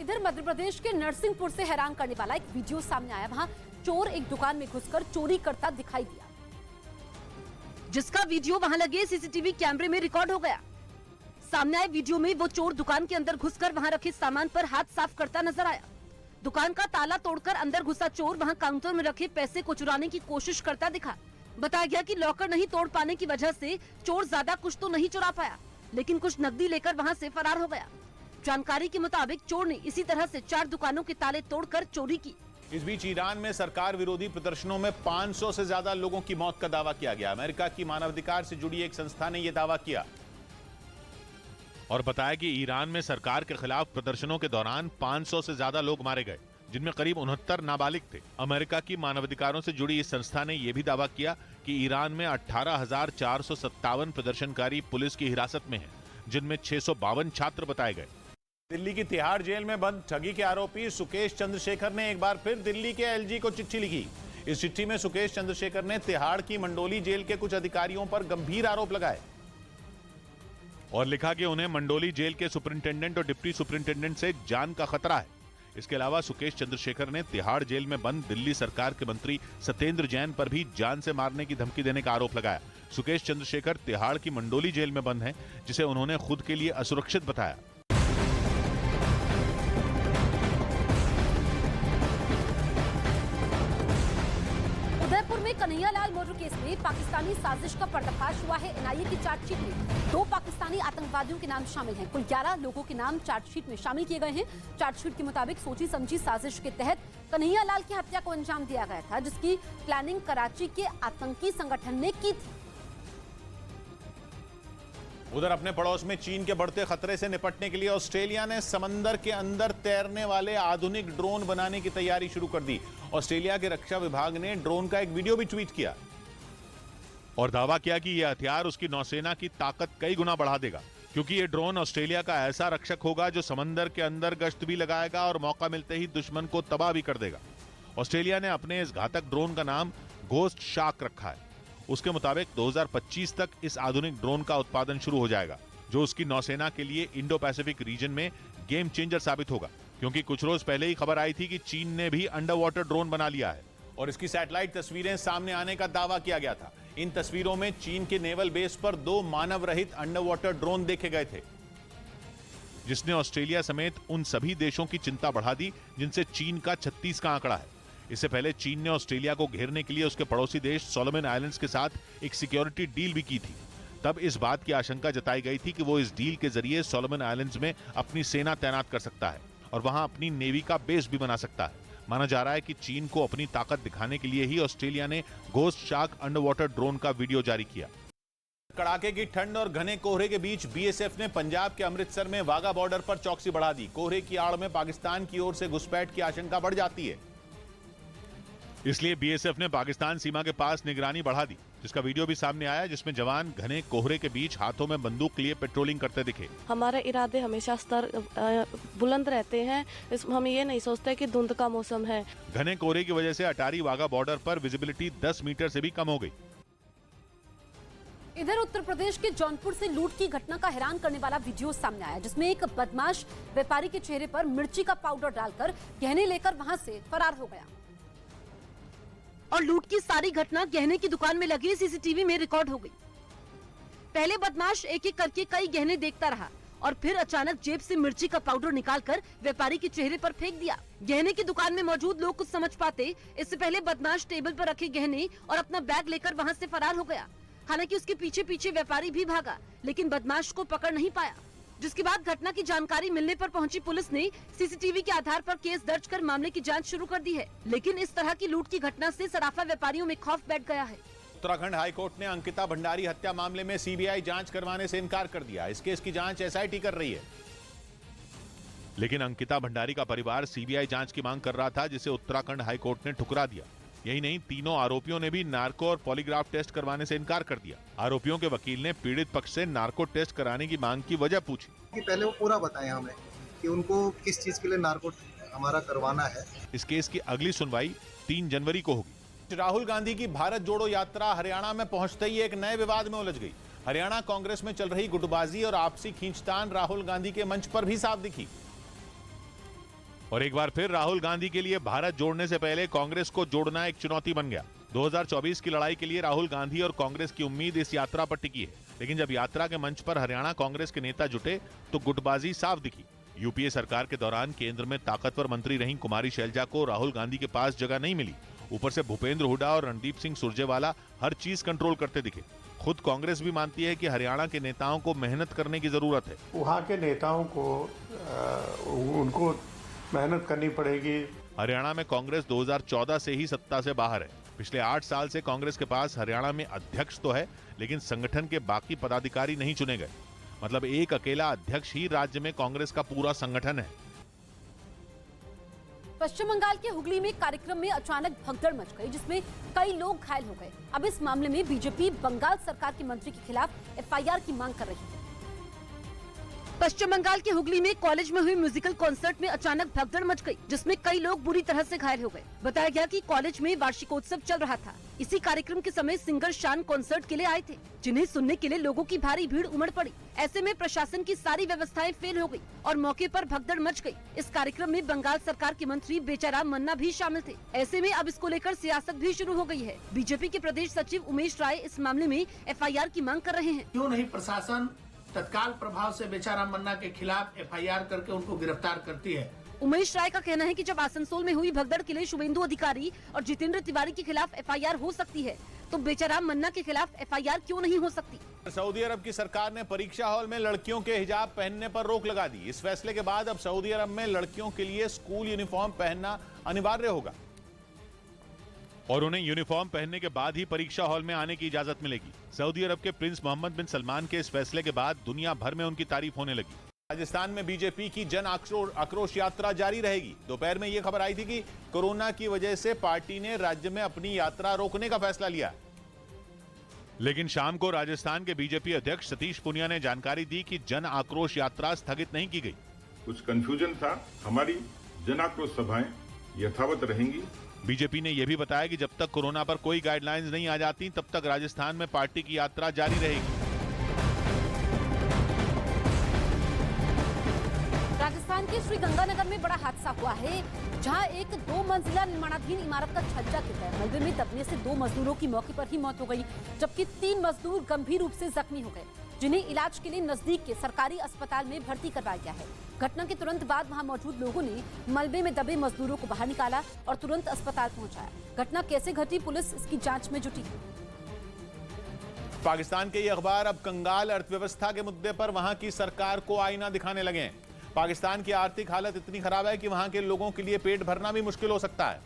इधर मध्य प्रदेश के नरसिंहपुर से हैरान करने वाला एक वीडियो सामने आया। वहां चोर एक दुकान में घुसकर चोरी करता दिखाई दिया, जिसका वीडियो वहां लगे सीसीटीवी कैमरे में रिकॉर्ड हो गया। सामने आए वीडियो में वो चोर दुकान के अंदर घुसकर वहां रखे सामान पर हाथ साफ करता नजर आया। दुकान का ताला तोड़कर अंदर घुसा चोर वहां काउंटर में रखे पैसे को चुराने की कोशिश करता दिखा। बताया गया कि लॉकर नहीं तोड़ पाने की वजह से चोर ज्यादा कुछ तो नहीं चुरा पाया, लेकिन कुछ नकदी लेकर वहां से फरार हो गया। जानकारी के मुताबिक चोर ने इसी तरह से 4 दुकानों के ताले तोड़कर चोरी की। इस बीच ईरान में सरकार विरोधी प्रदर्शनों में 500 से ज्यादा लोगों की मौत का दावा किया गया। अमेरिका की मानवाधिकार से जुड़ी एक संस्था ने यह दावा किया और बताया कि ईरान में सरकार के खिलाफ प्रदर्शनों के दौरान 500 से ज्यादा लोग मारे गए, जिनमें करीब 69 नाबालिग थे। अमेरिका की मानवाधिकारों से जुड़ी इस संस्था ने यह भी दावा किया कि ईरान में 18,457 प्रदर्शनकारी पुलिस की हिरासत में हैं, जिनमें 652 छात्र बताए गए। दिल्ली की तिहाड़ जेल में बंद ठगी के आरोपी सुकेश चंद्रशेखर ने एक बार फिर दिल्ली के एलजी को चिट्ठी लिखी। इस चिट्ठी में सुकेश चंद्रशेखर ने तिहाड़ की मंडोली जेल के कुछ अधिकारियों पर गंभीर आरोप लगाए और लिखा कि उन्हें मंडोली जेल के सुपरिंटेंडेंट और डिप्टी सुपरिंटेंडेंट से जान का खतरा है। इसके अलावा सुकेश चंद्रशेखर ने तिहाड़ जेल में बंद दिल्ली सरकार के मंत्री सत्येंद्र जैन पर भी जान से मारने की धमकी देने का आरोप लगाया। सुकेश चंद्रशेखर तिहाड़ की मंडोली जेल में बंद हैं, जिसे उन्होंने खुद के लिए असुरक्षित बताया। उदयपुर में कन्हैयालाल मर्डर केस में पाकिस्तानी साजिश का पर्दाफाश हुआ है। एनआईए की चार्जशीट में 2 पाकिस्तानी आतंकवादियों के नाम शामिल हैं। कुल 11 लोगों के नाम चार्जशीट में शामिल किए गए हैं। चार्जशीट के मुताबिक सोची समझी साजिश के तहत कन्हैयालाल की हत्या को अंजाम दिया गया था, जिसकी प्लानिंग कराची के आतंकी संगठन ने की थी। उधर अपने पड़ोस में चीन के बढ़ते खतरे से निपटने के लिए ऑस्ट्रेलिया ने समंदर के अंदर तैरने वाले आधुनिक ड्रोन बनाने की तैयारी शुरू कर दी। ऑस्ट्रेलिया के रक्षा विभाग ने ड्रोन का एक वीडियो भी ट्वीट किया और दावा किया कि यह हथियार उसकी नौसेना की ताकत कई गुना बढ़ा देगा, क्योंकि यह ड्रोन ऑस्ट्रेलिया का ऐसा रक्षक होगा जो समंदर के अंदर गश्त भी लगाएगा और मौका मिलते ही दुश्मन को तबाह भी कर देगा। ऑस्ट्रेलिया ने अपने इस घातक ड्रोन का नाम घोस्ट शार्क रखा है। उसके मुताबिक 2025 तक इस आधुनिक ड्रोन का उत्पादन शुरू हो जाएगा, जो उसकी नौसेना के लिए इंडो पैसिफिक रीजन में गेम चेंजर साबित होगा, क्योंकि कुछ रोज पहले ही खबर आई थी कि चीन ने भी अंडर वाटर ड्रोन बना लिया है और इसकी सैटेलाइट तस्वीरें सामने आने का दावा किया गया था। इन तस्वीरों में चीन के नेवल बेस पर 2 मानव रहित अंडर वाटर ड्रोन देखे गए थे, जिसने ऑस्ट्रेलिया समेत उन सभी देशों की चिंता बढ़ा दी जिनसे चीन का 36 का आंकड़ा है। इससे पहले चीन ने ऑस्ट्रेलिया को घेरने के लिए उसके पड़ोसी देश सोलोमन आइलैंड्स के साथ एक सिक्योरिटी डील भी की थी। तब इस बात की आशंका जताई गई थी कि वो इस डील के जरिए सोलोमन आइलैंड्स में अपनी सेना तैनात कर सकता है और वहां अपनी नेवी का बेस भी बना सकता है। माना जा रहा है कि चीन को अपनी ताकत दिखाने के लिए ही ऑस्ट्रेलिया ने ghost shark under water drone का वीडियो जारी किया। कड़ाके की ठंड और घने कोहरे के बीच बीएसएफ ने पंजाब के अमृतसर में वाघा बॉर्डर पर चौकसी बढ़ा दी। कोहरे की आड़ में पाकिस्तान की ओर से घुसपैठ की आशंका बढ़ जाती है, इसलिए बीएसएफ ने पाकिस्तान सीमा के पास निगरानी बढ़ा दी, जिसका वीडियो भी सामने आया, जिसमें जवान घने कोहरे के बीच हाथों में बंदूक लिए पेट्रोलिंग करते दिखे। हमारे इरादे हमेशा स्तर बुलंद रहते हैं। हम ये नहीं सोचते कि धुंध का मौसम है। घने कोहरे की वजह से अटारी वाघा बॉर्डर पर विजिबिलिटी 10 मीटर से भी कम हो गई। इधर उत्तर प्रदेश के जौनपुर से लूट की घटना का हैरान करने वाला वीडियो सामने आया, जिसमें एक बदमाश व्यापारी के चेहरे पर मिर्ची का पाउडर डालकर गहने लेकर वहां से फरार हो गया और लूट की सारी घटना गहने की दुकान में लगी सीसीटीवी में रिकॉर्ड हो गई। पहले बदमाश एक एक करके कई गहने देखता रहा और फिर अचानक जेब से मिर्ची का पाउडर निकालकर व्यापारी के चेहरे पर फेंक दिया। गहने की दुकान में मौजूद लोग कुछ समझ पाते इससे पहले बदमाश टेबल पर रखे गहने और अपना बैग लेकर वहां से फरार हो गया। हालांकि उसके पीछे पीछे व्यापारी भी भागा, लेकिन बदमाश को पकड़ नहीं पाया। जिसके बाद घटना की जानकारी मिलने पर पहुंची पुलिस ने सीसीटीवी के आधार पर केस दर्ज कर मामले की जांच शुरू कर दी है। लेकिन इस तरह की लूट की घटना से सराफा व्यापारियों में खौफ बैठ गया है। उत्तराखंड हाईकोर्ट ने अंकिता भंडारी हत्या मामले में सीबीआई जांच करवाने से इनकार कर दिया। इस केस की जांच एसआईटी कर रही है, लेकिन अंकिता भंडारी का परिवार सीबीआई जांच की मांग कर रहा था, जिसे उत्तराखंड हाईकोर्ट ने ठुकरा दिया। यही नहीं, तीनों आरोपियों ने भी नार्को और पॉलीग्राफ टेस्ट करवाने से इनकार कर दिया। आरोपियों के वकील ने पीड़ित पक्ष से नार्को टेस्ट कराने की मांग की वजह पूछी कि पहले वो पूरा बताएं हमें कि उनको किस चीज के लिए नार्को हमारा करवाना है। इस केस की अगली सुनवाई 3 जनवरी को होगी। राहुल गांधी की भारत जोड़ो यात्रा हरियाणा में पहुंचते ही एक नए विवाद में उलझ गई। हरियाणा कांग्रेस में चल रही गुटबाजी और आपसी खींचतान राहुल गांधी के मंच पर भी साफ दिखी। और एक बार फिर राहुल गांधी के लिए भारत जोड़ने से पहले कांग्रेस को जोड़ना एक चुनौती बन गया। 2024 की लड़ाई के लिए राहुल गांधी और कांग्रेस की उम्मीद इस यात्रा पर टिकी है, लेकिन जब यात्रा के मंच पर हरियाणा कांग्रेस के नेता जुटे तो गुटबाजी साफ दिखी। यूपीए सरकार के दौरान केंद्र में ताकतवर मंत्री रही कुमारी शैलजा को राहुल गांधी के पास जगह नहीं मिली। ऊपर से भूपेंद्र हुड्डा और रणदीप सिंह सुरजेवाला हर चीज कंट्रोल करते दिखे। खुद कांग्रेस भी मानती है कि हरियाणा के नेताओं को मेहनत करने की जरूरत है। वहाँ के नेताओं को उनको मेहनत करनी पड़ेगी। हरियाणा में कांग्रेस 2014 से ही सत्ता से बाहर है। पिछले 8 साल से कांग्रेस के पास हरियाणा में अध्यक्ष तो है, लेकिन संगठन के बाकी पदाधिकारी नहीं चुने गए। मतलब एक अकेला अध्यक्ष ही राज्य में कांग्रेस का पूरा संगठन है। पश्चिम बंगाल के हुगली में कार्यक्रम में अचानक भगदड़ मच गई, जिसमें कई लोग घायल हो गए। अब इस मामले में बीजेपी बंगाल सरकार के मंत्री के खिलाफ एफआईआर की मांग कर रही है। पश्चिम बंगाल के हुगली में कॉलेज में हुई म्यूजिकल कॉन्सर्ट में अचानक भगदड़ मच गई, जिसमें कई लोग बुरी तरह से घायल हो गए। बताया गया कि कॉलेज में वार्षिकोत्सव चल रहा था। इसी कार्यक्रम के समय सिंगर शान कॉन्सर्ट के लिए आए थे, जिन्हें सुनने के लिए लोगों की भारी भीड़ उमड़ पड़ी। ऐसे में प्रशासन की सारी व्यवस्थाएं फेल हो गई और मौके पर भगदड़ मच गई। इस कार्यक्रम में बंगाल सरकार के मंत्री बेचाराम मन्ना भी शामिल थे। ऐसे में अब इसको लेकर सियासत भी शुरू हो गई है। बीजेपी के प्रदेश सचिव उमेश राय इस मामले में एफआईआर की मांग कर रहे हैं। क्यों नहीं प्रशासन तत्काल प्रभाव से बेचाराम मन्ना के खिलाफ एफआईआर करके उनको गिरफ्तार करती है। उमेश राय का कहना है कि जब आसनसोल में हुई भगदड़ के लिए शुभेंदु अधिकारी और जितेंद्र तिवारी के खिलाफ एफआईआर हो सकती है, तो बेचाराम मन्ना के खिलाफ एफआईआर क्यों नहीं हो सकती। सऊदी अरब की सरकार ने परीक्षा हॉल में लड़कियों के हिजाब पहनने पर रोक लगा दी। इस फैसले के बाद अब सऊदी अरब में लड़कियों के लिए स्कूल यूनिफॉर्म पहनना अनिवार्य होगा और उन्हें यूनिफॉर्म पहनने के बाद ही परीक्षा हॉल में आने की इजाजत मिलेगी। सऊदी अरब के प्रिंस मोहम्मद बिन सलमान के इस फैसले के बाद दुनिया भर में उनकी तारीफ होने लगी। राजस्थान में बीजेपी की जन आक्रोश यात्रा जारी रहेगी। दोपहर में यह खबर आई थी कि कोरोना की वजह से पार्टी ने राज्य में अपनी यात्रा रोकने का फैसला लिया, लेकिन शाम को राजस्थान के बीजेपी अध्यक्ष सतीश पूनिया ने जानकारी दी कि जन आक्रोश यात्रा स्थगित नहीं की गई। कुछ कंफ्यूजन था, हमारी जन आक्रोश सभाएं यथावत रहेंगी। बीजेपी ने यह भी बताया कि जब तक कोरोना पर कोई गाइडलाइंस नहीं आ जाती, तब तक राजस्थान में पार्टी की यात्रा जारी रहेगी। राजस्थान के श्रीगंगानगर में बड़ा हादसा हुआ है, जहां एक 2 मंजिला निर्माणाधीन इमारत का छज्जा गिर गया। मलबे में दबने से 2 मजदूरों की मौके पर ही मौत हो गई, जबकि 3 मजदूर गंभीर रूप से जख्मी हो गए, जिन्हें इलाज के लिए नजदीक के सरकारी अस्पताल में भर्ती करवाया गया है। घटना के तुरंत बाद वहां मौजूद लोगों ने मलबे में दबे मजदूरों को बाहर निकाला और तुरंत अस्पताल पहुंचाया। घटना कैसे घटी, पुलिस इसकी जांच में जुटी है। पाकिस्तान के ये अखबार अब कंगाल अर्थव्यवस्था के मुद्दे पर वहां की सरकार को आईना दिखाने लगे हैं। पाकिस्तान की आर्थिक हालत इतनी खराब है कि वहां के लोगों के लिए पेट भरना भी मुश्किल हो सकता है।